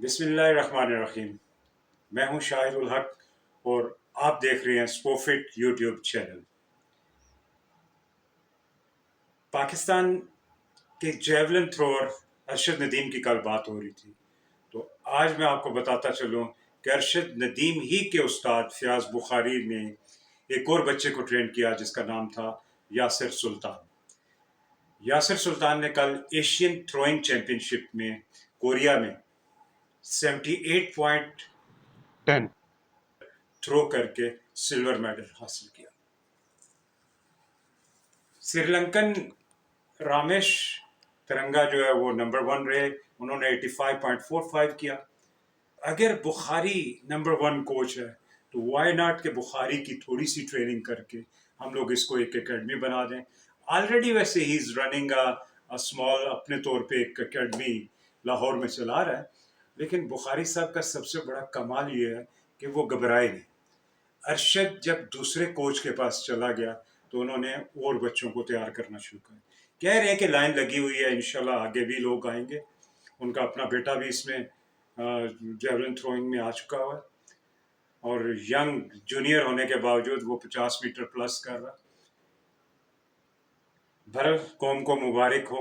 बिस्मिल्लाहिर्रहमानिर्रहीम। मैं हूं शाहिद उल हक और आप देख रहे हैं स्पोफिट यूट्यूब चैनल। पाकिस्तान के जेवलिन थ्रोअर अरशद नदीम की कल बात हो रही थी, तो आज मैं आपको बताता चलूं कि अरशद नदीम ही के उस्ताद फयाज बुखारी ने एक और बच्चे को ट्रेन किया जिसका नाम था यासिर सुल्तान। यासिर सुल्तान ने कल एशियन थ्रोइंग चैंपियनशिप में कोरिया में 78 10 थ्रो करके सिल्वर मेडल हासिल किया। श्रीलंकन रामेश तिरंगा जो है वो नंबर 1 रहे, उन्होंने 85.45 किया। अगर बुखारी नंबर 1 कोच है तो वाई नॉट के बुखारी की थोड़ी सी ट्रेनिंग करके हम लोग इसको एक एकेडमी बना दें। ऑलरेडी वैसे he is running a small, अपने तौर पे एक एकेडमी लाहौर में चला रहा है, लेकिन बुखारी साहब का सबसे बड़ा कमाल ये है कि वो घबराए नहीं। अरशद जब दूसरे कोच के पास चला गया तो उन्होंने और बच्चों को तैयार करना शुरू कर कह रहे हैं कि लाइन लगी हुई है, इंशाल्लाह आगे भी लोग आएंगे। उनका अपना बेटा भी इसमें जेवलिन थ्रोइंग में आ चुका हुआ है और यंग जूनियर होने के बावजूद वो 50 मीटर प्लस कर रहा। भरल कौम को मुबारक हो,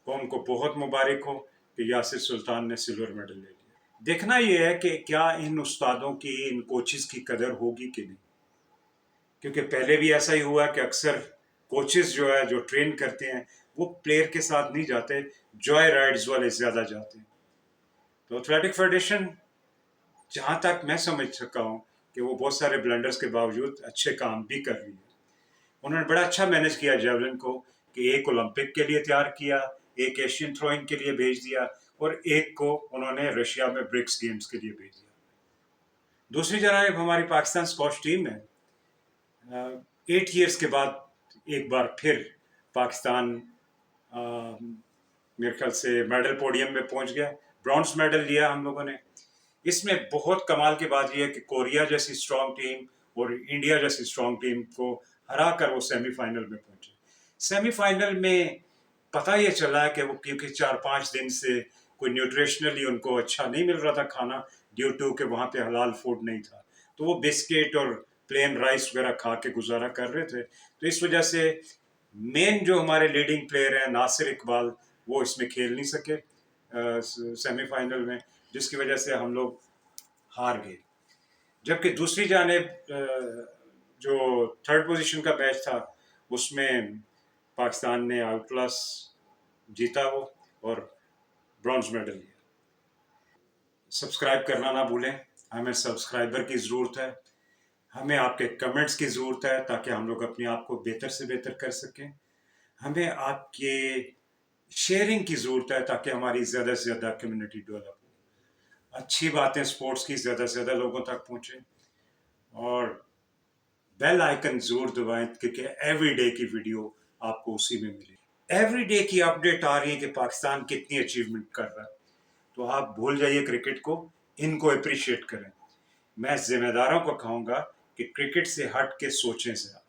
कौम को बहुत मुबारक हो कि यासिर सुल्तान ने सिल्वर मेडल ले लिया। देखना यह है कि क्या इन उस्तादों की, इन कोचेस की कदर होगी कि नहीं, क्योंकि पहले भी ऐसा ही हुआ कि अक्सर कोचेस जो है, जो ट्रेन करते हैं, वो प्लेयर के साथ नहीं जाते, जॉय राइड्स वाले ज़्यादा जाते हैं। तो एथलेटिक फेडरेशन, जहाँ तक मैं समझ सका हूँ, कि वो बहुत सारे ब्लंडर्स के बावजूद अच्छे काम भी कर रही है। उन्होंने बड़ा अच्छा मैनेज किया जेवलिन को कि एक ओलंपिक के लिए तैयार किया, एक एशियन थ्रोइंग के लिए भेज दिया और एक को उन्होंने रशिया में ब्रिक्स गेम्स के लिए भेज दिया। दूसरी जानब हमारी पाकिस्तान स्क्वॉश टीम है, 8 ईयर्स के बाद एक बार फिर पाकिस्तान मेरे ख्याल से मेडल पोडियम में पहुंच गया। ब्रॉन्ज मेडल लिया हम लोगों ने। इसमें बहुत कमाल की बात यह है कि कोरिया जैसी स्ट्रांग टीम और इंडिया जैसी स्ट्रांग टीम को हरा कर वो सेमीफाइनल में पहुंचे। सेमीफाइनल में पता ये चला कि वो, क्योंकि 4-5 दिन से कोई न्यूट्रिशनली उनको अच्छा नहीं मिल रहा था खाना, ड्यू टू कि वहाँ पे हलाल फूड नहीं था, तो वो बिस्किट और प्लेन राइस वगैरह खा के गुजारा कर रहे थे। तो इस वजह से मेन जो हमारे लीडिंग प्लेयर हैं नासिर इकबाल, वो इसमें खेल नहीं सके सेमीफाइनल में, जिसकी वजह से हम लोग हार गए। जबकि दूसरी जानिब जो थर्ड पोजीशन का मैच था उसमें पाकिस्तान ने आउट क्लास जीता वो और ब्रॉन्ज मेडल लिया। सब्सक्राइब करना ना भूलें, हमें सब्सक्राइबर की ज़रूरत है, हमें आपके कमेंट्स की ज़रूरत है ताकि हम लोग अपने आप को बेहतर से बेहतर कर सकें। हमें आपके शेयरिंग की ज़रूरत है ताकि हमारी ज़्यादा से ज़्यादा कम्युनिटी डेवलप हो, अच्छी बातें स्पोर्ट्स की ज़्यादा से ज़्यादा लोगों तक पहुँचें और बेल आइकन ज़रूर दबाएं, क्योंकि एवरी डे की वीडियो आपको उसी में मिलेगी। एवरी डे की अपडेट आ रही है कि पाकिस्तान कितनी अचीवमेंट कर रहा है, तो आप भूल जाइए क्रिकेट को, इनको अप्रिशिएट करें। मैं जिम्मेदारों को कहूँगा कि क्रिकेट से हट के सोचें ज़रा।